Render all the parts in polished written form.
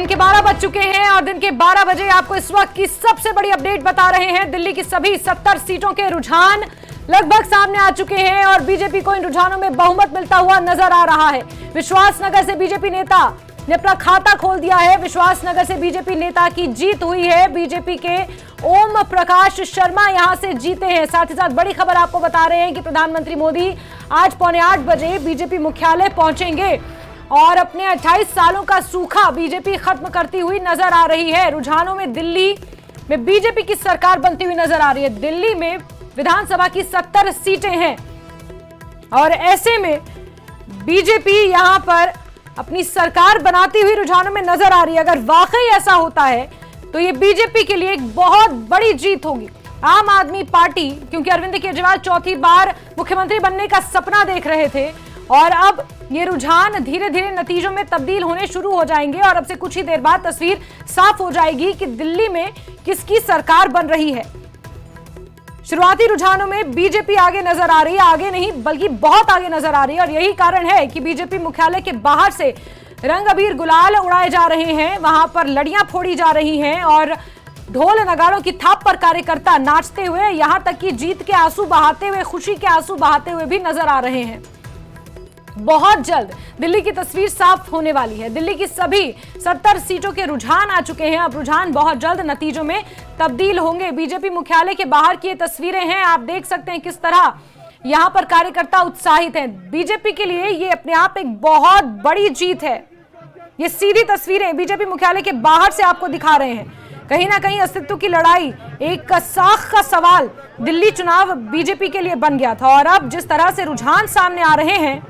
दिन के 12 बज चुके हैं और दिन के 12 बजे आपको इस वक्त की सबसे बड़ी अपडेट बता रहे हैं। दिल्ली की सभी 70 सीटों के रुझान लगभग सामने आ चुके हैं और बीजेपी को इन रुझानों में बहुमत मिलता हुआ नजर आ रहा है। विश्वासनगर से बीजेपी नेता ने अपना खाता खोल दिया है। विश्वासनगर से बीजेपी नेता की जीत हुई है। बीजेपी के ओम प्रकाश शर्मा यहां से जीते हैं। साथ ही साथ बड़ी खबर आपको बता रहे हैं कि प्रधानमंत्री मोदी आज 7:45 बजे बीजेपी मुख्यालय पहुंचेंगे और अपने 28 सालों का सूखा बीजेपी खत्म करती हुई नजर आ रही है। रुझानों में दिल्ली में बीजेपी की सरकार बनती हुई नजर आ रही है। दिल्ली में विधानसभा की 70 सीटें हैं और ऐसे में बीजेपी यहां पर अपनी सरकार बनाती हुई रुझानों में नजर आ रही है। अगर वाकई ऐसा होता है तो ये बीजेपी के लिए एक बहुत बड़ी जीत होगी। आम आदमी पार्टी, क्योंकि अरविंद केजरीवाल चौथी बार मुख्यमंत्री बनने का सपना देख रहे थे और अब ये रुझान धीरे धीरे नतीजों में तब्दील होने शुरू हो जाएंगे और अब से कुछ ही देर बाद तस्वीर साफ हो जाएगी कि दिल्ली में किसकी सरकार बन रही है। शुरुआती रुझानों में बीजेपी आगे नजर आ रही है, आगे नहीं बल्कि बहुत आगे नजर आ रही है और यही कारण है कि बीजेपी मुख्यालय के बाहर से रंग अबीर गुलाल उड़ाए जा रहे हैं। वहां पर लड़ियां फोड़ी जा रही हैं और ढोल नगाड़ों की थाप पर कार्यकर्ता नाचते हुए, यहां तक कि जीत के आंसू बहाते हुए, खुशी के आंसू बहाते हुए भी नजर आ रहे हैं। बहुत जल्द दिल्ली की तस्वीर साफ होने वाली है। दिल्ली की सभी 70 सीटों के रुझान आ चुके हैं। अब रुझान बहुत जल्द नतीजों में तब्दील होंगे। बीजेपी मुख्यालय के बाहर की ये तस्वीरें हैं। आप देख सकते हैं किस तरह यहां पर कार्यकर्ता उत्साहित हैं। बीजेपी के लिए ये अपने आप एक बहुत बड़ी जीत है। ये सीधी तस्वीरें बीजेपी मुख्यालय के बाहर से आपको दिखा रहे हैं। कहीं ना कहीं अस्तित्व की लड़ाई, एक साख का सवाल दिल्ली चुनाव बीजेपी के लिए बन गया था और अब जिस तरह से रुझान सामने आ रहे हैं,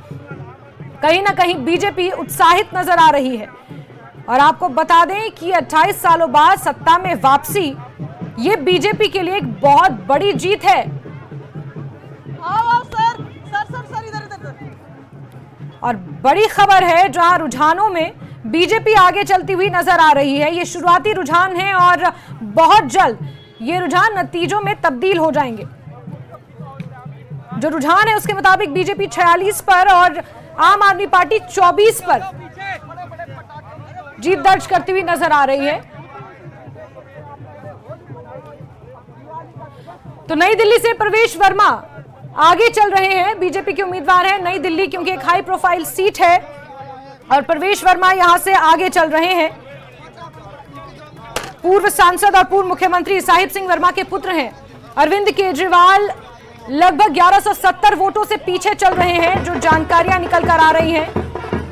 कहीं ना कहीं बीजेपी उत्साहित नजर आ रही है। और आपको बता दें कि 28 सालों बाद सत्ता में वापसी ये बीजेपी के लिए एक बहुत बड़ी जीत है। और बड़ी खबर है, जहां रुझानों में बीजेपी आगे चलती हुई नजर आ रही है। ये शुरुआती रुझान है और बहुत जल्द ये रुझान नतीजों में तब्दील हो जाएंगे। जो रुझान है उसके मुताबिक बीजेपी 46 पर और आम आदमी पार्टी 24 पर जीत दर्ज करती हुई नजर आ रही है। तो नई दिल्ली से प्रवेश वर्मा आगे चल रहे हैं, बीजेपी के उम्मीदवार हैं। नई दिल्ली क्योंकि एक हाई प्रोफाइल सीट है और प्रवेश वर्मा यहां से आगे चल रहे हैं। पूर्व सांसद और पूर्व मुख्यमंत्री साहिब सिंह वर्मा के पुत्र हैं। अरविंद केजरीवाल लगभग 1170 वोटों से पीछे चल रहे हैं। जो जानकारियां निकल कर आ रही हैं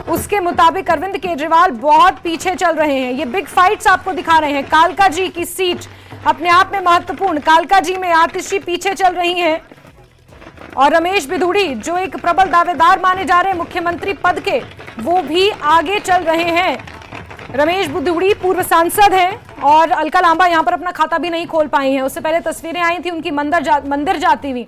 उसके मुताबिक अरविंद केजरीवाल बहुत पीछे चल रहे हैं। ये बिग फाइट्स आपको दिखा रहे हैं। कालका जी की सीट अपने आप में महत्वपूर्ण, कालका जी में आतिशी पीछे चल रही हैं और रमेश बिधूड़ी जो एक प्रबल दावेदार माने जा रहे हैं मुख्यमंत्री पद के, वो भी आगे चल रहे हैं। रमेश बिधूड़ी पूर्व सांसद हैं और अलका लांबा यहां पर अपना खाता भी नहीं खोल पाई हैं। उससे पहले तस्वीरें आई थी उनकी मंदिर जाती हुई।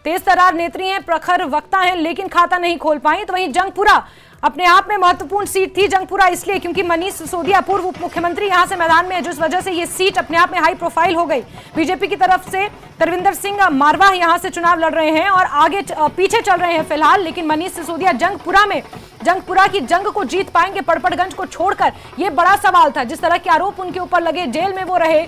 तेज तर्रार नेत्री हैं, प्रखर वक्ता हैं, लेकिन खाता नहीं खोल पाई। तो वहीं जंगपुरा अपने आप में महत्वपूर्ण सीट थी। जंगपुरा इसलिए क्योंकि मनीष सिसोदिया पूर्व उप मुख्यमंत्री यहां से मैदान में है, जिस वजह से ये सीट अपने आप में हाई प्रोफाइल हो गई। बीजेपी की तरफ से तरविंदर सिंह मारवाह यहां से चुनाव लड़ रहे हैं और आगे पीछे चल रहे हैं फिलहाल, लेकिन मनीष सिसोदिया जंगपुरा की जंग को जीत पाएंगे पड़पड़गंज को छोड़कर, ये बड़ा सवाल था। जिस तरह के आरोप उनके ऊपर लगे, जेल में वो रहे,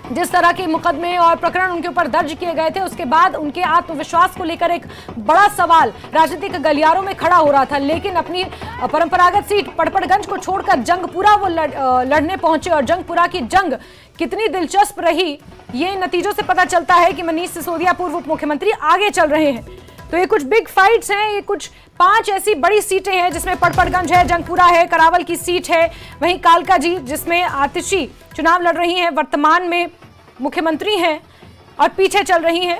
जिस तरह के मुकदमे और प्रकरण उनके ऊपर दर्ज किए गए थे, उसके बाद उनके आत्मविश्वास को लेकर एक बड़ा सवाल राजनीतिक गलियारों में खड़ा हो रहा था। लेकिन अपनी परंपरागत सीट पड़पड़गंज को छोड़कर जंगपुरा वो लड़ने पहुंचे और जंगपुरा की जंग कितनी दिलचस्प रही, ये नतीजों से पता चलता है कि मनीष सिसोदिया पूर्व उप मुख्यमंत्री आगे चल रहे हैं। तो ये कुछ बिग फाइट्स हैं। ये कुछ 5 ऐसी बड़ी सीटें हैं जिसमें पड़पड़गंज है, जंगपुरा है, करावल की सीट है, वहीं कालका जी जिसमें आतिशी चुनाव लड़ रही हैं, वर्तमान में मुख्यमंत्री हैं और पीछे चल रही हैं।